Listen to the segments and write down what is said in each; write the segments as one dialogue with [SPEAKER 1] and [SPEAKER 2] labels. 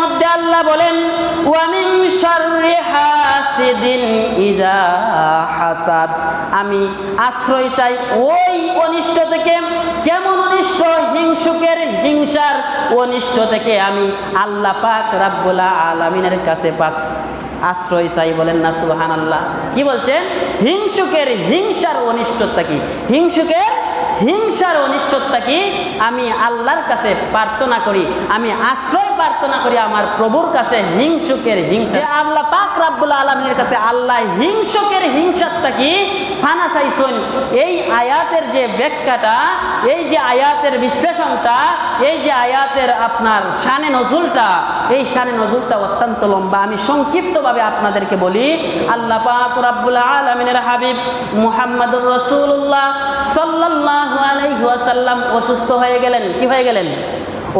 [SPEAKER 1] মধ্যে আল্লাহ বলেন ওয়া মিন শাররি হাসিদিন ইজা হাসাদ, আমি আশ্রয় চাই ওই অনিষ্ট থেকে। কেমন অনিষ্ট? হিংসুকের হিংসার অনিষ্ট থেকে আমি আল্লাহ পাক রাব্বুল আলামিনের কাছে আশ্রয় চাই। বলেন না সুবহানাল্লাহ। কি বলছেন? হিংসুকের হিংসার অনিষ্টতা কি? হিংসুকের হিংসার অনিষ্টতা কি? আমি আল্লাহর কাছে প্রার্থনা করি, আমি আশ্রয় প্রার্থনা করি আমার প্রভুর কাছে হিংসুকের হিংসা। আল্লাহ পাক রাব্বুল আলামিনের কাছে আল্লাহ হিংসুকের হিংসাটা কি ফানা চাইছেন। এই আয়াতের যে ব্যাখ্যাটা, এই যে আয়াতের বিশ্লেষণটা, এই যে আয়াতের আপনার শানে নজুলটা, এই শানে নজুলটা অত্যন্ত লম্বা। আমি সংক্ষিপ্তভাবে আপনাদেরকে বলি। আল্লাহ পাক রাব্বুল আলামিনের হাবিব মুহাম্মদুর রাসূলুল্লাহ সাল্লাল্লাহু আলাইহি ওয়াসাল্লাম অসুস্থ হয়ে গেলেন। কি হয়ে গেলেন?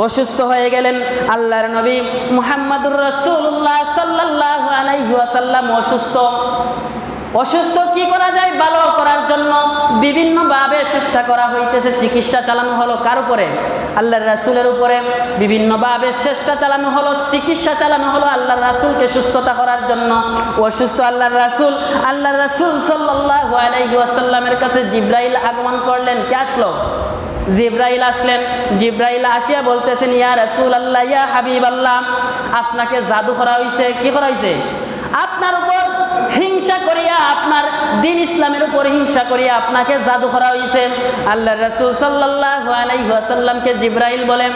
[SPEAKER 1] অসুস্থ হয়ে গেলেন। আল্লাহর নবী মুহাম্মদুর রাসূলুল্লাহ সাল্লাল্লাহু আলাইহি ওয়াসাল্লাম অসুস্থ। কি করা যায় ভালো করার জন্য বিভিন্নভাবে চেষ্টা করা হইতেছে, চিকিৎসা চালানো হলো। কার উপরে? আল্লাহর রাসূলের উপরে বিভিন্নভাবে চেষ্টা চালানো হলো, চিকিৎসা চালানো হলো আল্লাহর রাসূলকে সুস্থতা করার জন্য। অসুস্থ আল্লাহর রাসূল সাল্লাল্লাহু আলাইহি ওয়াসাল্লামের কাছে জিবরাইল আগমন করলেন। কে আসলো? জিবরাইল আসলেন। জিবরাইল আসিয়া বলতেছেন ইয়া রাসূলুল্লাহ, ইয়া হাবিবাল্লাহ, আপনাকে জাদু করা হইছে। কি করা হইছে? আপনার উপর হিংসা করিয়া, আপনার দ্বীন ইসলামের উপর হিংসা করিয়া আপনাকে জাদু করা হইছে। আল্লাহর রাসূল সাল্লাল্লাহু আলাইহি ওয়াসাল্লামকে জিবরাইল বলেন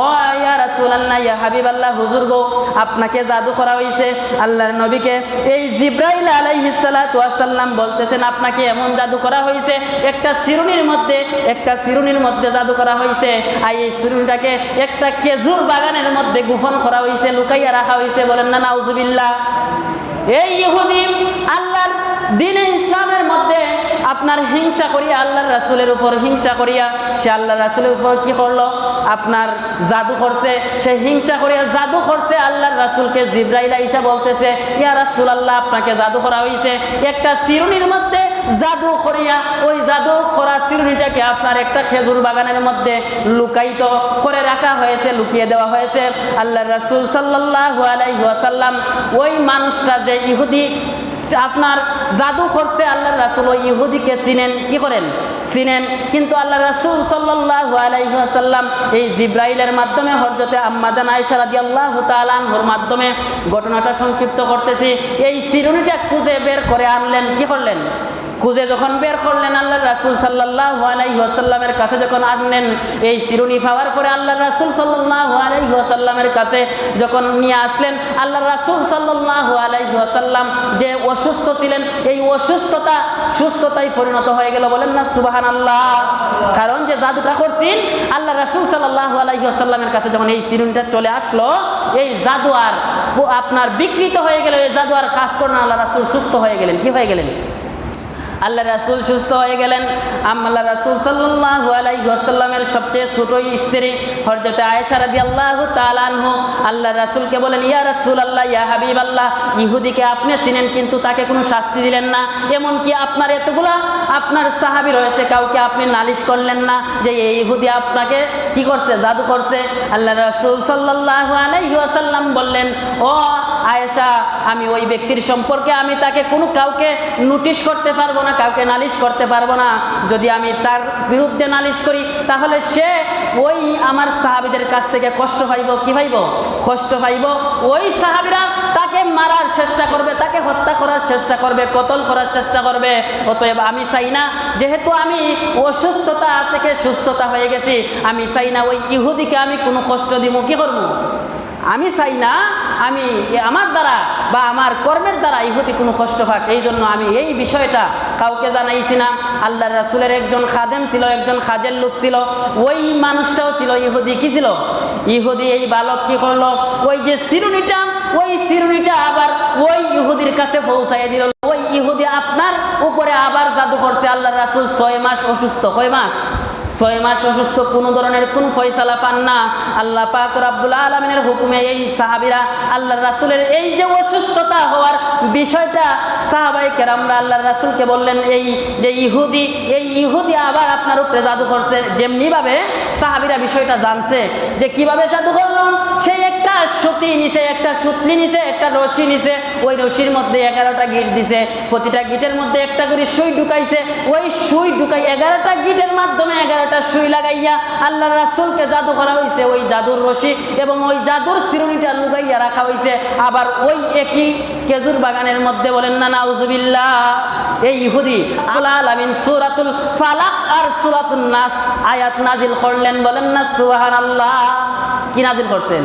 [SPEAKER 1] ও ইয়া রাসূলুল্লাহ, ইয়া হাবিবাল্লাহ, হুজুর গো, আপনাকে জাদু করা হইছে। আল্লাহর নবীকে এই জিবরাইল আলাইহিস সালাতু ওয়াস সালাম বলতেছেন আপনাকে এমন জাদু করা হইছে, একটা চিরুনির মধ্যে জাদু করা হইছে। আর এই চিরুনিটাকে একটা খেজুর বাগানের মধ্যে গোপন করা হইছে, লুকাইয়া রাখা হইছে। বলেন না নাউজুবিল্লাহ। এই ইহুদি আল্লাহর দ্বীনে ইসলামের মধ্যে আপনার হিংসা করিয়া, আল্লাহর রাসূলের উপর হিংসা করিয়া সে আল্লাহর রাসূলের উপর কি করলো? আপনার জাদু করছে। সে হিংসা করিয়া জাদু করছে। আল্লাহর রাসূলকে জিবরাইল আইসা বলতেছে ইয়া রাসূলুল্লাহ, আপনাকে জাদু করা হইছে। একটা চিরুনির মধ্যে জাদু করিয়া ওই জাদু করা চিরুনিটাকে আপনার একটা খেজুর বাগানের মধ্যে লুকায়িত করে রাখা হয়েছে, লুকিয়ে দেওয়া হয়েছে। আল্লাহর রাসূল সাল্লাল্লাহু আলাইহি ওয়াসাল্লাম ওই মানুষটা যে ইহুদি আপনার জাদু করছে, আল্লাহর রাসূল ওই ইহুদিকে চিনেন। কি করেন? চিনেন। কিন্তু আল্লাহর রাসূল সাল্লাল্লাহু আলাইহি ওয়াসাল্লাম এই জিবরাইলের মাধ্যমে হযরতে আম্মা জান আয়েশা রাদিয়াল্লাহু তাআলা আনহার মাধ্যমে ঘটনাটা সংক্ষিপ্ত করতেছি, এই চিরুনিটা খুঁজে বের করে আনলেন। কি করলেন? খুঁজে যখন বের করলেন, আল্লাহর রাসূল সাল্লাল্লাহু আলাইহি ওয়াসাল্লামের কাছে যখন আনলেন, এই চিরুনি পাওয়ার পরে আল্লাহর রাসূল সাল্লাল্লাহু আলাইহি ওয়াসাল্লামের কাছে যখন নিয়ে আসলেন, আল্লাহর রাসূল সাল্লাল্লাহু আলাইহি ওয়াসাল্লাম যে অসুস্থ ছিলেন, এই অসুস্থতা সুস্থতায় পরিণত হয়ে গেল। বলেন না সুবহানাল্লাহ। কারণ যে জাদুটা করছেন, আল্লাহর রাসূল সাল্লাল্লাহু আলাইহি ওয়াসাল্লামের কাছে যখন এই চিরুনিটা চলে আসলো, এই জাদু আর আপনার বিকৃত হয়ে গেল, এই জাদু আর কাজ করলো না। আল্লাহর রাসূল সুস্থ হয়ে গেলেন। কি হয়ে গেলেন? আল্লাহ রাসূল সুস্থ হয়ে গেলেন। আল্লাহ রাসূল সাল্লাল্লাহু আলাইহি ওয়াসাল্লামের সবচেয়ে ছোট স্ত্রী হযরতে আয়েশা রাদিয়াল্লাহু তাআলা আনহা আল্লাহ রাসূলকে বলেন ইয়া রাসূলুল্লাহ, ইয়া হাবিবাল্লাহ, ইহুদিকে আপনি চিনেন কিন্তু তাকে কোনো শাস্তি দিলেন না। এমন কি আপনার এতগুলা আপনার সাহাবী রয়েছে, কাউকে আপনি নালিশ করলেন না যে এই ইহুদি আপনাকে কি করছে? জাদু করছে। আল্লাহ রাসূল সাল্লাল্লাহু আলাইহি ওয়াসাল্লাম বললেন ও আয়েশা, আমি ওই ব্যক্তির সম্পর্কে আমি তাকে কাউকে নোটিশ করতে পারবো না, কাউকে নালিশ করতে পারবো না। যদি আমি তার বিরুদ্ধে নালিশ করি তাহলে সে ওই আমার সাহাবীদের কাছ থেকে কষ্ট পাইব। কি পাইব? কষ্ট পাইব। ওই সাহাবীরা তাকে মারার চেষ্টা করবে, তাকে হত্যা করার চেষ্টা করবে, কতল করার চেষ্টা করবে। অতএব আমি চাই না, যেহেতু আমি অসুস্থতা থেকে সুস্থতা হয়ে গেছি, আমি চাই না ওই ইহুদিকে আমি কোনো কষ্ট দিব। কি করবো? আমি চাই না আমি আমার দ্বারা বা আমার কর্মের দ্বারা ইহুদি কোনো কষ্ট পাক। এই জন্য আমি এই বিষয়টা কাউকে জানাইছি না। আল্লাহর রাসূলের একজন খাদেম ছিল, একজন কাজের লোক ছিল, ওই মানুষটাও ছিল ইহুদি। কি ছিল? ইহুদি। এই বালক কি করলো? ওই যে চিরুনিটা, ওই চিরুনিটা আবার ওই ইহুদির কাছে পৌঁছাইয়া দিল। ওই ইহুদি আপনার উপরে আবার জাদু করছে। আল্লাহর রাসূল 6 মাস অসুস্থ। কয় মাস? 6 মাস অসুস্থ, কোনো ধরনের কোনো ফয়সালা পান না। আল্লাহ পাক রব্বুল আলামিনের হুকুমে এই সাহাবীরা আল্লাহর রাসূলের এই যে অসুস্থতা হওয়ার বিষয়টা সাহাবায়ে কেরামরা আল্লাহর রাসূলকে বললেন, এই যে ইহুদি আবার আপনার উপরে জাদু করছে। যেমনিভাবে সাহাবীরা বিষয়টা জানছে যে কিভাবে জাদু করলো, সেই একটা সুতি নিচে, একটা সুতলি নিচে, একটা রশি নিচে, ওই রশির মধ্যে 11টা গিট দিছে, প্রতিটা গিটের মধ্যে একটা করে সুই ঢুকাইছে, ওই সুই ঢুকাই 11টা গিটের মাধ্যমে 11টা সুই লাগাইয়া আল্লাহর রাসূলকে জাদু করা হয়েছে। ওই জাদুর রশি এবং ওই জাদুর চিরুনিটা লুকাইয়া রাখা হয়েছে আবার ওই একই খেজুর বাগানের মধ্যে। বলেন না নাউজুবিল্লাহ। এই ইহুদি আল্লাহ আলামিন সূরাতুল ফালাক আর সূরাতুন নাস আয়াত নাজিল করলেন। বলেন না সুবহানাল্লাহ। কি নাজিল করছেন?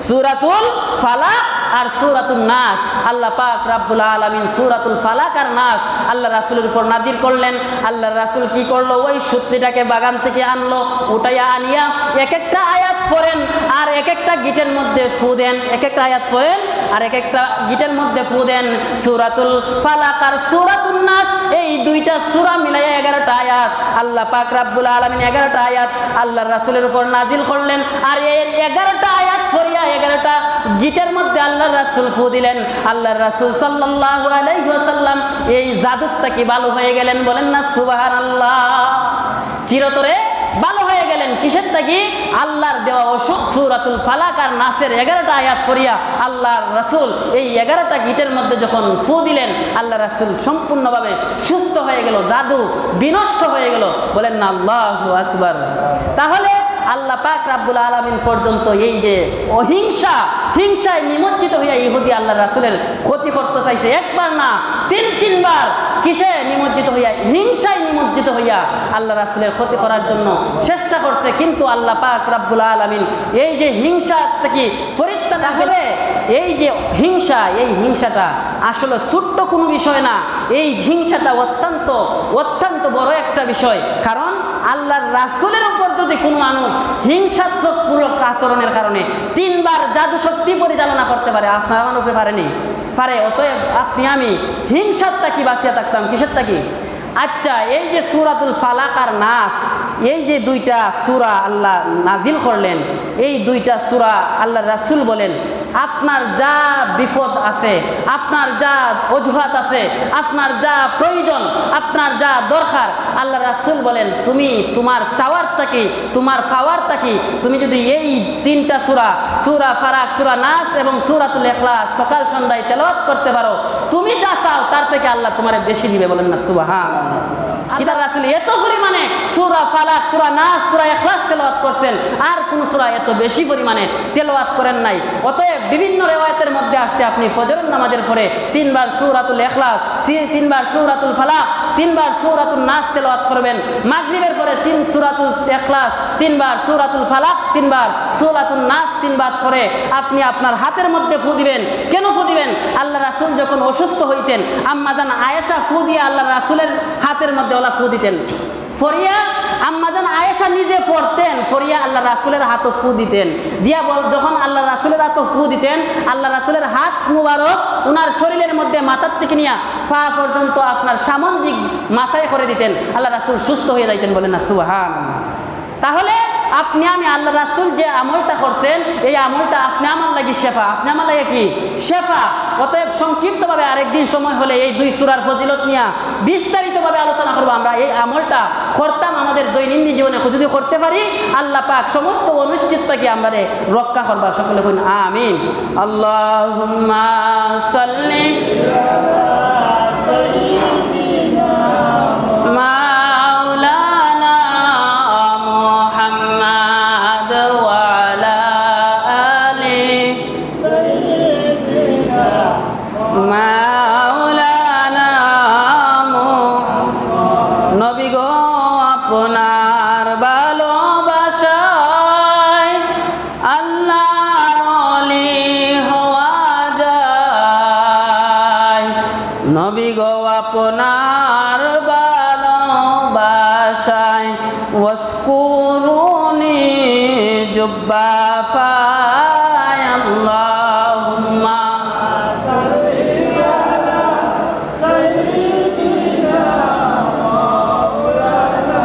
[SPEAKER 1] সূরাতুল ফালাক আর সূরাতুন নাস। আল্লাহ পাক রব্বুল আলামিন সূরাতুল ফালাক আর নাস আল্লাহ রাসূলের উপর নাজিল করলেন। আল্লাহ রাসূল কি করলো, ওই সুতলিটাকে বাগান থেকে আনলো, উঠাইয়া আনিয়া এক একটা আয়াত পড়েন আর এক একটা গিটের মধ্যে ফু দেন, এক একটা আয়াত পড়েন আর এক একটা গিটের মধ্যে ফু দেন। সূরাতুল ফালাক আর সূরাতুন নাস এই দুইটা সূরা মিলাইয়া 11টা আয়াত আল্লাহ পাক রব্বুল আলামিন 11টা আয়াত আল্লাহর রাসূলের উপর নাজিল করলেন। আর এই 11টা আয়াত পড়িয়া 11টা গিটের মধ্যে আল্লাহর রাসূল ফু দিলেন। আল্লাহর রাসূল সাল্লাল্লাহু আলাইহি ওয়াসাল্লাম এই জাদুটা কি ভালো হয়ে গেলেন। বলেন না সুবহানাল্লাহ। চিরতরে ভালো হয়ে গেলেন। কিসের থাকি? আল্লাহর দেওয়া অসুখ সূরাতুল ফালাক আর নাসের 11টা আয়াত পড়িয়া আল্লাহর রাসূল এই 11টা গিটের মধ্যে যখন ফু দিলেন, আল্লাহ রাসূল সম্পূর্ণভাবে সুস্থ হয়ে গেল, জাদু বিনষ্ট হয়ে গেল। বলেন না আল্লাহু আকবার। তাহলে আল্লাহ পাক রব্বুল আলামিন পর্যন্ত এই যে হিংসায় নিমজ্জিত হইয়া ইহুদি আল্লাহ রাসূলের ক্ষতি করতে চাইছে, একবার না তিনবার। কিসে নিমজ্জিত হইয়া? হিংসায় নিমজ্জিত হইয়া আল্লাহ রাসূলের ক্ষতি করার জন্য চেষ্টা করছে। কিন্তু আল্লাহ পাক রব্বুল আলামিন এই যে হিংসা থেকে পরিত্রাণ হবে, এই যে হিংসা, এই হিংসাটা আসলে ছোট্ট কোনো বিষয় না। এই হিংসাটা অত্যন্ত বড় একটা বিষয়। কারণ আল্লাহর রাসূলের উপর যদি কোনো মানুষ হিংসাত্মকমূলক আচরণের কারণে 3বার জাদু শক্তি পরিচালনা করতে পারে, আপনার আমার উপরে পারে। অতএব আপনি আমি হিংসারটা কি বাঁচিয়ে থাকতাম, কিসেরটা কি? আচ্ছা, এই যে সূরাতুল ফালাক আর নাস, এই যে দুইটা সূরা আল্লাহ নাজিল করলেন, এই দুইটা সূরা আল্লাহ রাসূল বলেন আপনার যা বিপদ আছে, আপনার যা অজুহাত আছে, আপনার যা প্রয়োজন, আপনার যা দরকার, আল্লাহ রাসূল বলেন তুমি তোমার চাওয়ারটা কি, তোমার পাওয়ারটা কি, তুমি যদি এই 3টা সূরা ফালাক, সূরা নাস এবং সূরাতুল ইখলাস সকাল সন্ধ্যায় তেলাওয়াত করতে পারো, তুমি যা চাও তার থেকে আল্লাহ তোমারে বেশি দিবে। বলেন না সুবহানাল্লাহ। আল্লাহ রাসূল এত পরিমাণে সূরা ফালাক, সূরা নাস, সূরা ইখলাস তেলাওয়াত করছেন, আর কোন সূরা এত বেশি পরিমাণে তেলাওয়াত করেন নাই। অতএব বিভিন্ন রিওয়ায়াতের মধ্যে আসছে আপনি ফজরের নামাজের পরে 3বার সূরাতুল ইখলাস, 3বার সূরাতুল ফালাক, 3বার সূরাতুল নাস তেলাওয়াত করবেন। মাগরিবের পরে সূরাতুল ইখলাস 3বার, সূরাতুল ফালাক 3বার, সূরাতুল নাস 3বার পরে আপনি আপনার হাতের মধ্যে ফু দিবেন। কেন ফু দিবেন? আল্লাহ রাসূল যখন অসুস্থ হইতেন, আম্মাজান আয়েশা ফু দিয়ে আল্লাহ রাসূলের হাতের মধ্যে ওলা ফু দিতেন। ফরিয়া আম্মাজান আয়েশা নিজে পড়তেন, ফরিয়া আল্লাহ রাসূলের হাতও ফু দিতেন। যখন আল্লাহ রাসূলের হাতও ফু দিতেন, আল্লাহ রাসূলের হাত মুবারক উনার শরীরের মধ্যে মাথার থেকে নিয়ে পা পর্যন্ত আপনার সামন দিক মাসাই করে দিতেন, আল্লাহ রাসূল সুস্থ হয়ে যাইতেন। বলেন না সুবহানাল্লাহ। তাহলে আপনি আমি আল্লাহ রাসূল যে আমলটা করছেন, এই আমলটা আপনি আমার লাগি শেফা, আপনি আমার লাগে কি শেফা। অতএব সংক্ষিপ্তভাবে আরেকদিন সময় হলে এই 2 সূরার ফজিলত নিয়ে বিস্তারিতভাবে আলোচনা করবো। আমরা এই আমলটা করতাম আমাদের দৈনন্দিন জীবনে, যদি করতে পারি আল্লাহ পাক সমস্ত অনিশ্চিততাকে আমরা রক্ষা করবা। সকলে বলুন আমিন। আল্লাহুম্মা সাল্লি নবী গো আপনার ভালোবাসায় ওয়াসকুরুনি জুব্বাফায় আল্লাহুম্মা সাল্লি আলা সাইয়্যিদিনা মাওলানা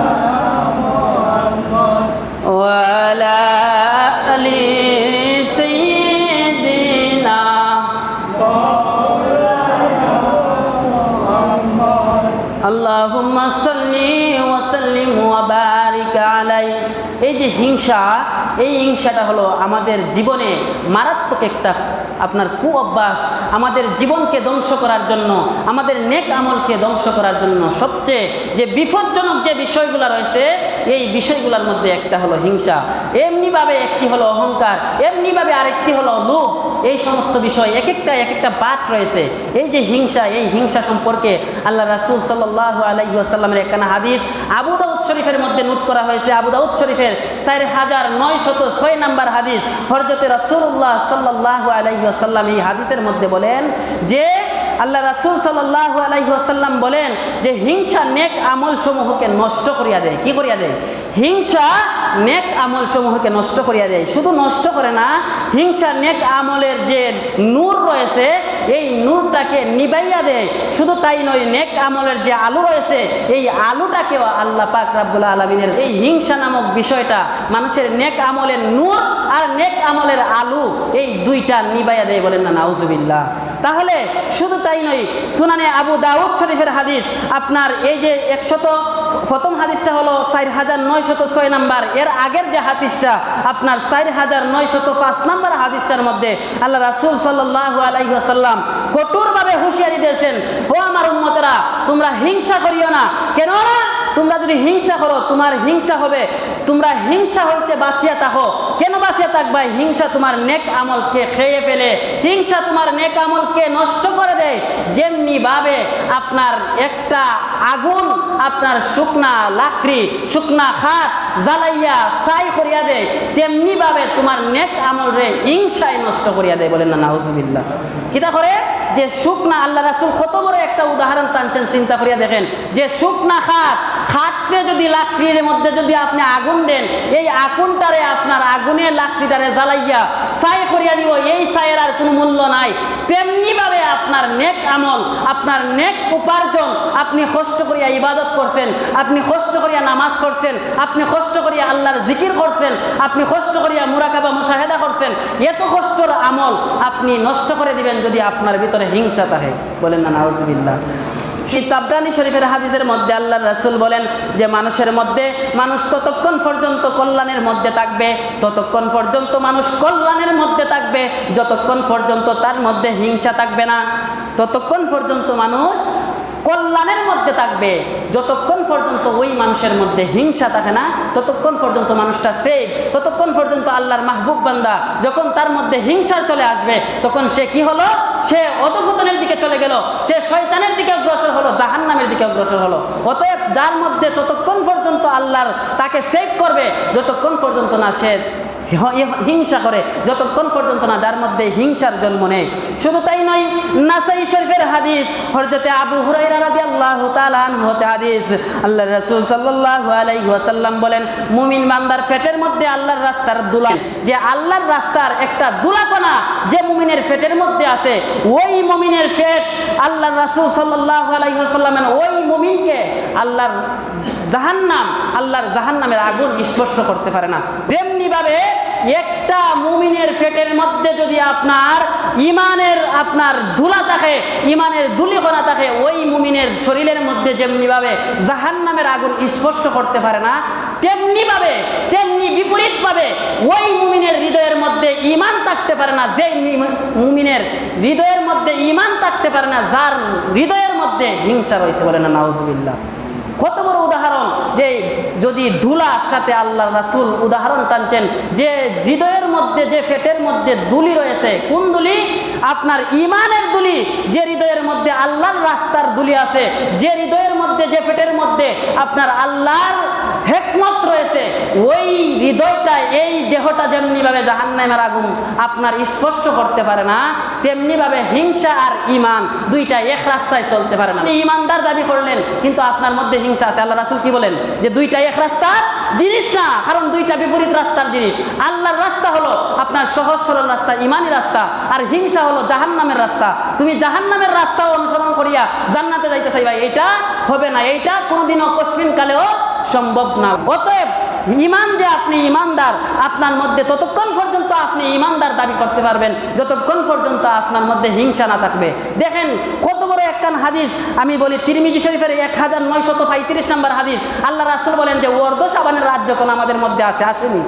[SPEAKER 1] হিংসাটা হলো আমাদের জীবনে মারাত্মক একটা আপনার কুঅভ্যাস, আমাদের জীবনকে ধ্বংস করার জন্য, আমাদের নেক আমলকে ধ্বংস করার জন্য সবচেয়ে যে বিপজ্জনক যে বিষয়গুলো রয়েছে, এই বিষয়গুলোর মধ্যে একটা হলো হিংসা। এমনিভাবে একটি হলো অহংকার, এমনিভাবে আরেকটি হলো লোভ। এই সমস্ত বিষয় এক একটা বাত রয়েছে। এই যে এই হিংসা সম্পর্কে আল্লাহ রাসূল সাল্লাল্লাহু আলাইহি ওয়াসাল্লামের একখানা হাদিস আবু দাউদ শরীফের মধ্যে নোট করা হয়েছে। আবু দাউদ শরীফের 4906 নম্বর হাদিস। হযরতে রাসূলুল্লাহ সাল্লাল্লাহু আলাইহি ওয়াসাল্লাম এই হাদিসের মধ্যে বলেন যে আল্লাহ রাসূল সাল্লাল্লাহু আলাইহি ওয়াসাল্লাম বলেন যে হিংসা নেক আমল সমূহকে নষ্ট করিয়া দেয়। কি করিয়া দেয়? হিংসা নেক আমল সমূহকে নষ্ট করিয়া দেয়। শুধু নষ্ট করে না, হিংসা নেক আমলের যে নূর রয়েছে এই নূরটাকে নিবাইয়া দেয়। শুধু তাই নয়, নেক আমলের যে আলো রয়েছে এই আলোটাকেও আল্লাহ পাক রব্বুল আলামিনের এই হিংসা নামক বিষয়টা মানুষের নেক আমলের নূর আর নেক আমলের আলো এই দুইটা নিবাইয়া দেয়। বলেন না নাউজুবিল্লাহ। তাহলে শুধু তাই নয়, সুনানে আবু দাউদ শরীফের হাদিস আপনার এই যে প্রথম হাদিসটা হলো 4906 নাম্বার, এর আগের যে হাদিসটা আপনার 4905 নাম্বার হাদিসটার মধ্যে আল্লাহ রাসূল সাল্লাল্লাহু আলাইহি ওয়াসাল্লাম কঠোরভাবে হুঁশিয়ারি দিয়েছেন, ও আমার উম্মতেরা তোমরা হিংসা করিও না। কেননা তোমরা যদি হিংসা করো তোমার হিংসা হবে, তোমরা হিংসা হইতে বাঁচিয়া থাকো। কেন বাঁচিয়া থাকবা? হিংসা তোমার নেক আমলকে খেয়ে ফেলে, হিংসা তোমার নেক আমলকে নষ্ট করে দেয়। যেমনি ভাবে আপনার একটা আগুন আপনার শুকনা লাকড়ি শুকনা খাট জ্বালাইয়া ছাই করিয়া দেয়, তেমনি ভাবে তোমার নেক আমল রে হিংসায় নষ্ট করিয়া দেয়। বলেন না নাউজুবিল্লাহ। কিতা করে? যে শুকনা, আল্লাহ রাসূল কত বড় একটা উদাহরণ টানছেন, চিন্তা করিয়া দেখেন। যে শুকনা খাটকে যদি লাকড়ির মধ্যে যদি আপনি আগুন দেন, এই আগুনটারে আপনার আগুনের লাকড়িটারে জ্বালাইয়া ছাই করিয়া দিব, এই ছাইয়ের আর কোনো মূল্য নাই। তেমনি ভাবে আপনার নেক আমল, আপনার নেক উপার্জন, আপনি কষ্ট করিয়া ইবাদত করছেন, আপনি কষ্ট করিয়া নামাজ পড়ছেন, আপনি কষ্ট করিয়া আল্লাহর জিকির করছেন, আপনি কষ্ট করিয়া মুরাকাবা মুশাহেদা করছেন, এত কষ্টর আমল আপনি নষ্ট করে দিবেন যদি আপনার ভিতরে হিংসা থাকে। বলেন না নাউজুবিল্লাহ। তাবরানী শরীফের হাদিসের মধ্যে আল্লাহর রাসূল বলেন যে মানুষ ততক্ষণ পর্যন্ত কল্যাণের মধ্যে থাকবে, ততক্ষণ পর্যন্ত মানুষ কল্যাণের মধ্যে থাকবে যতক্ষণ পর্যন্ত তার মধ্যে হিংসা থাকবে না। ততক্ষণ পর্যন্ত মানুষ কল্যাণের মধ্যে থাকবে, যতক্ষণ পর্যন্ত ওই মানুষের মধ্যে হিংসা থাকে না ততক্ষণ পর্যন্ত মানুষটা সেফ। ততক্ষণ পর্যন্ত আল্লাহর মাহবুব বান্দা যখন তার মধ্যে হিংসা চলে আসবে তখন সে কি হলো? সে অধঃপতনের দিকে চলে গেল, সে শয়তানের দিকে অগ্রসর হলো, জাহান্নামের দিকে অগ্রসর হলো। অতএব যার মধ্যে ততক্ষণ পর্যন্ত আল্লাহর তাকে সেভ করবে যতক্ষণ পর্যন্ত না সে হিংসা করে, যতক্ষণ পর্যন্ত না যার মধ্যে হিংসার জন্ম নেই। শুধু তাই নয়, নাসাই শরীফের হাদিস হযরতে আবু হুরায়রা রাদিয়াল্লাহু তাআলা আনহু হতে হাদিস, আল্লাহর রাসূল সাল্লাল্লাহু আলাইহি ওয়াসাল্লাম বলেন, মুমিন বান্দার পেটের মধ্যে আল্লাহর রাস্তার দুলা, যে আল্লাহর রাস্তার একটা দুলাকণা যে মুমিনের পেটের মধ্যে আছে, ওই মুমিনের পেট আল্লাহর রাসূল সাল্লাল্লাহু আলাইহি ওয়াসাল্লামের ওই মুমিনকে আল্লাহর জাহান্নামের আগুন স্পর্শ করতে পারে না। তেমনি ভাবে একটা মুমিনের পেটের মধ্যে যদি আপনার ইমানের ধুলা থাকে, ইমানের ধুলিকণা থাকে, ওই মুমিনের শরীরের মধ্যে যেমনিভাবে জাহান্নামের আগুন স্পর্শ করতে পারে না, তেমনি বিপরীতভাবে ওই মুমিনের হৃদয়ের মধ্যে ঈমান থাকতে পারে না, যে মুমিনের হৃদয়ের মধ্যে ঈমান থাকতে পারে না, যার হৃদয়ের মধ্যে হিংসা রয়েছে। বলে না নাউজুবিল্লাহ। কত বড় উদাহরণ! যে যদি ধুলার সাথে আল্লাহর রাসূল উদাহরণ টানছেন যে হৃদয়ের মধ্যে, যে পেটের মধ্যে দুলি রয়েছে, কোন দুলি? আপনার ঈমানের দুলি। যে হৃদয়ের মধ্যে আল্লাহর রাস্তার দুলি আছে, যে হৃদয়ের মধ্যে, যে পেটের মধ্যে আপনার আল্লাহর হিকমত রয়েছে, ওই হৃদয়টা, এই দেহটা যেমনিভাবে জাহান্নামের আগুন আপনার স্পর্শ করতে পারে না, তেমনিভাবে হিংসা আর ঈমান দুইটা এক রাস্তায় চলতে পারে না। ঈমানদার দাবি করলেন কিন্তু আপনার মধ্যে হিংসা আছে। আল্লাহ রাসূল কি বলেন? যে দুইটা এক রাস্তার জিনিস না, কারণ দুইটা বিপরীত রাস্তার জিনিস। আল্লাহর রাস্তা হলো আপনার সহজ সরল রাস্তা, ঈমানি রাস্তা, আর হিংসা হলো জাহান্নামের রাস্তা। তুমি জাহান্নামের রাস্তা অনুসরণ করিয়া জান্নাতে যাইতে চাইবা, এটা হবে না, এইটা কোনোদিনও কষ্টিন কালেও সম্ভব না। অতএব ঈমান যে আপনি ঈমানদার, আপনার মধ্যে ততক্ষণ পর্যন্ত আপনি ইমানদার দাবি করতে পারবেন যতক্ষণ পর্যন্ত আপনার মধ্যে হিংসা না থাকবে। দেখেন কত বড় একখান হাদিস, আমি বলি তিরমিজি শরীফের 1935 নম্বর হাদিস। আল্লাহ রাসূল বলেন যে অর্ধ শাবানের রাত যখন আমাদের মধ্যে আসেনি,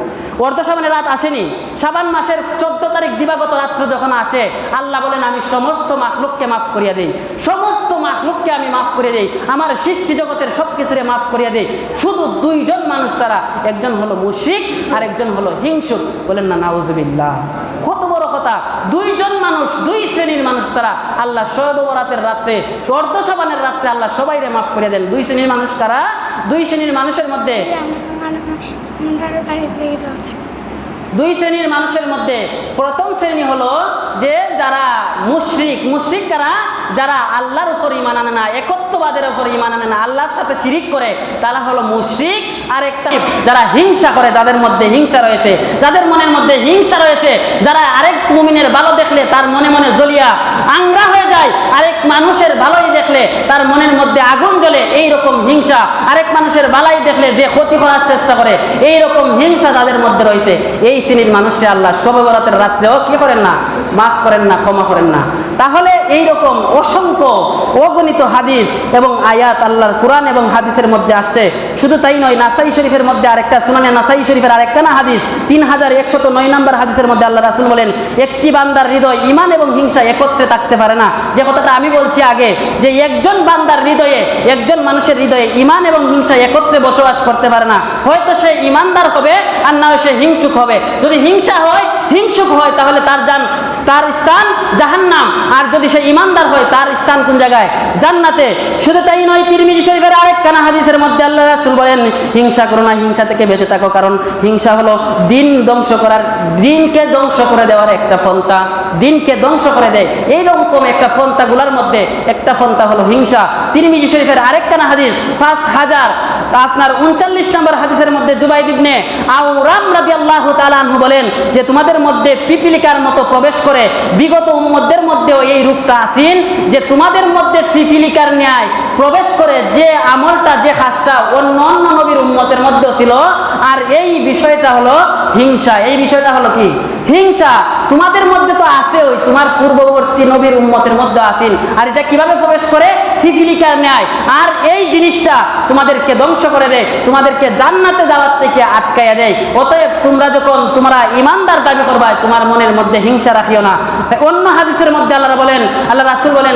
[SPEAKER 1] অর্ধ শাবানের রাত আসেনি, শাবান মাসের 14 তারিখ দিবাগত রাত্র যখন আসে, আল্লাহ বলেন আমি সমস্ত মাখলুককে মাফ করিয়া দেই, সমস্ত মাখলুককে আমি মাফ করিয়া দেই, আমার সৃষ্টি জগতের সব কিছুরে মাফ করিয়া দেই, শুধু দুইজন মানুষ ছাড়া, একজন হলো মুশরিক আর একজন হলো হিংসুক। বলেন না নাউজুবিল্লাহ, কত বড় কথা! দুইজন মানুষ, দুই শ্রেণীর মানুষ ছাড়া আল্লাহ শবে বরাতের রাত্রে, অর্ধ শাবানের রাত্রে আল্লাহ সবাইরে মাফ করে দেন। দুই শ্রেণীর মানুষ কারা? দুই শ্রেণীর মানুষের মধ্যে, দুই শ্রেণীর মানুষের মধ্যে প্রথম শ্রেণী হলো যে যারা মুশরিক। মুশরিক কারা? যারা আল্লাহর উপর ঈমান আনে না, একত্ববাদের উপর ঈমান আনে না, আল্লাহর সাথে শিরিক করে, তারা হলো মুশরিক। আর একটা যারা হিংসা করে, যাদের মধ্যে হিংসা রয়েছে, যাদের মনের মধ্যে হিংসা রয়েছে, যারা আরেক মুমিনের ভালো দেখলে তার মনে মনে জ্বলিয়া আংরা হয়ে যায়, আরেক মানুষের ভালোই দেখলে তার মনের মধ্যে আগুন জ্বলে, এই রকম হিংসা, আরেক মানুষের ভালাই দেখলে যে ক্ষতি করার চেষ্টা করে, এই রকম হিংসা যাদের মধ্যে রয়েছে, এই শ্রেণীর মানুষকে আল্লাহ শবে বরাতের রাত্রেও কি করেন না? মাফ করেন না, ক্ষমা করেন না। তাহলে এই রকম অসংখ্য অগণিত হাদিস এবং আয়াত আল্লাহর কোরআন এবং হাদিসের মধ্যে আসছে। শুধু তাই নয়, নাসাই শরীফের মধ্যে আরেকটা, সুনানে নাসাই শরীফের আরেকটা না হাদিস 3109 নম্বর হাদিসের মধ্যে আল্লাহ রাসূল বলেন, একটি বান্দার হৃদয় ঈমান এবং হিংসা একত্রে থাকতে পারে না। যে কথাটা আমি বলছি আগে, যে একজন বান্দার হৃদয়ে, একজন মানুষের হৃদয়ে ঈমান এবং হিংসা একত্রে বসবাস করতে পারে না। হয়তো সে ঈমানদার হবে আর না হয় সে হিংসুক হবে। যদি হিংসা হয়, হিংসুক হয়, তাহলে তার স্থান জাহান্নাম। আর যদি সে ঈমানদার হয়, তার স্থান কোন জায়গায়? জান্নাতে। শুধু তাই নয়, তিরমিজি শরীফের আরেকখানা হাদিসের মধ্যে আল্লাহ রাসূল বলেন, হিংসা করো না, হিংসা থেকে বেঁচে থাকো, কারণ হিংসা হলো দিন ধ্বংস করার, দিনকে ধ্বংস করে দেওয়ার একটা পন্থা, দিনকে ধ্বংস করে দেয়। এইরকম একটা পন্থাগুলোর মধ্যে একটা পন্থা হলো হিংসা। তিরমিজি শরীফের আরেকখানা হাদিস 5039 নম্বর হাদিসের মধ্যে জুবাইদ ইবনে আওরাম রাদিয়াল্লাহু তাআলা আনহু বলেন যে তোমাদের মধ্যে পিপিলিকার মতো প্রবেশ করে, বিগত উম্মতদের মধ্যেও এই রূপটা আসিন যে তোমাদের মধ্যে পিপিলিকার ন্যায় প্রবেশ করে যে আমলটা, যে কাজটা অন্য অন্য নবীর উম্মতের মধ্যে ছিল। আর এই বিষয়টা হলো হিংসা। এই বিষয়টা হলো কি? হিংসা। তোমাদের মধ্যে তো আছে, ওই তোমার পূর্ববর্তী নবীর উম্মতের মধ্যে আসিন। আর এটা কিভাবে প্রবেশ করে? পিপিলিকার ন্যায়। আর এই জিনিসটা তোমাদেরকে ধ্বংস করে দেয়, তোমাদেরকে জান্নাতে যাওয়ার থেকে আটকাইয়া দেয়। অতএব তোমরা যখন তোমরা ঈমানদার দাবি করবা, তোমার মনের মধ্যে হিংসা রাখিও না। অন্য হাদিসের মধ্যে আল্লাহ বলেন, আল্লাহ রাসূল বলেন,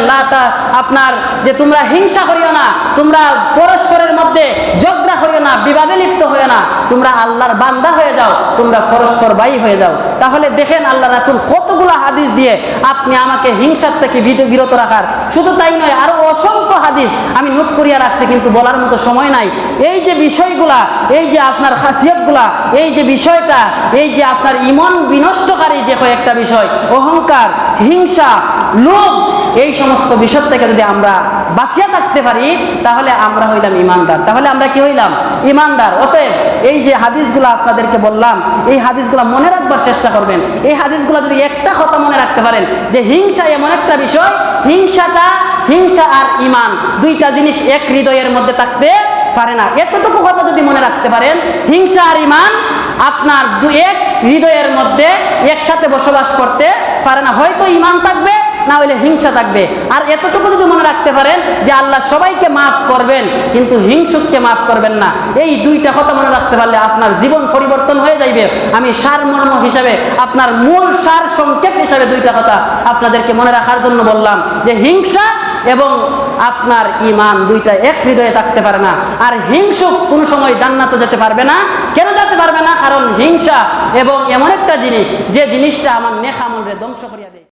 [SPEAKER 1] আপনার যে তোমরা হিংসা করিও না, তোমরা পরস্পরের মধ্যে ঝগড়া করিও না, বিবাদে লিপ্ত হইও না, তোমরা আল্লাহর বান্দা হয়ে যাও, তোমরা পরস্পর ভাই হয়ে যাও। তাহলে দেখেন আল্লাহ রাসূল কতগুলো হাদিস দিয়ে আপনি আমাকে হিংসার থেকে বিরত রাখার। শুধু তাই নয়, আরো অসংখ্য হাদিস আমি নোট করিয়া রাখছি, কিন্তু বলার মতো সময় নাই। এই যে বিষয়গুলা, এই যে আপনার খাসিয়তগুলা, এই যে বিষয়টা, এই যে আপনার ঈমান বিনষ্টকারী যে কয়েকটা বিষয়, অহংকার, হিংসা, লোভ, এই সমস্ত বিষয় থেকে যদি আমরা বাঁচিয়া থাকতে পারি, তাহলে আমরা হইলাম ঈমানদার। তাহলে আমরা কি হইলাম? ঈমানদার। অতএব এই যে হাদিসগুলো আপনাদেরকে বললাম, এই হাদিসগুলো মনে রাখবার চেষ্টা করবেন। এই হাদিসগুলো যদি একটা কথা মনে রাখতে পারেন, যে হিংসা এমন একটা বিষয়, হিংসা আর ঈমান দুইটা জিনিস এক হৃদয়ের মধ্যে থাকতে পারে না। এতটুকু কথা যদি মনে রাখতে পারেন, হিংসা আর ঈমান আপনার এক হৃদয়ের মধ্যে একসাথে বসবাস করতে পারে না। হয়তো ঈমান থাকবে, না হলে হিংসা থাকবে। আর এতটুকু যদি মনে রাখতে পারেন যে আল্লাহ সবাইকে মাফ করবেন, কিন্তু হিংসুককে মাফ করবেন না, এই দুইটা কথা মনে রাখতে পারলে আপনার জীবন পরিবর্তন হয়ে যাইবে। আমি সারমর্ম হিসাবে, আপনার মূল সার সংকেত হিসাবে দুইটা কথা আপনাদেরকে মনে রাখার জন্য বললাম, যে হিংসা এবং আপনার ঈমান দুইটা এক হৃদয়ে থাকতে পারে না। আর হিংসুক কোনো সময় জান্নাতে যেতে পারবে না। কেন যেতে পারবে না? কারণ হিংসা এবং এমন একটা জিনিস, যে জিনিসটা আমার নেক আমলকে ধ্বংস করিয়া দেয়।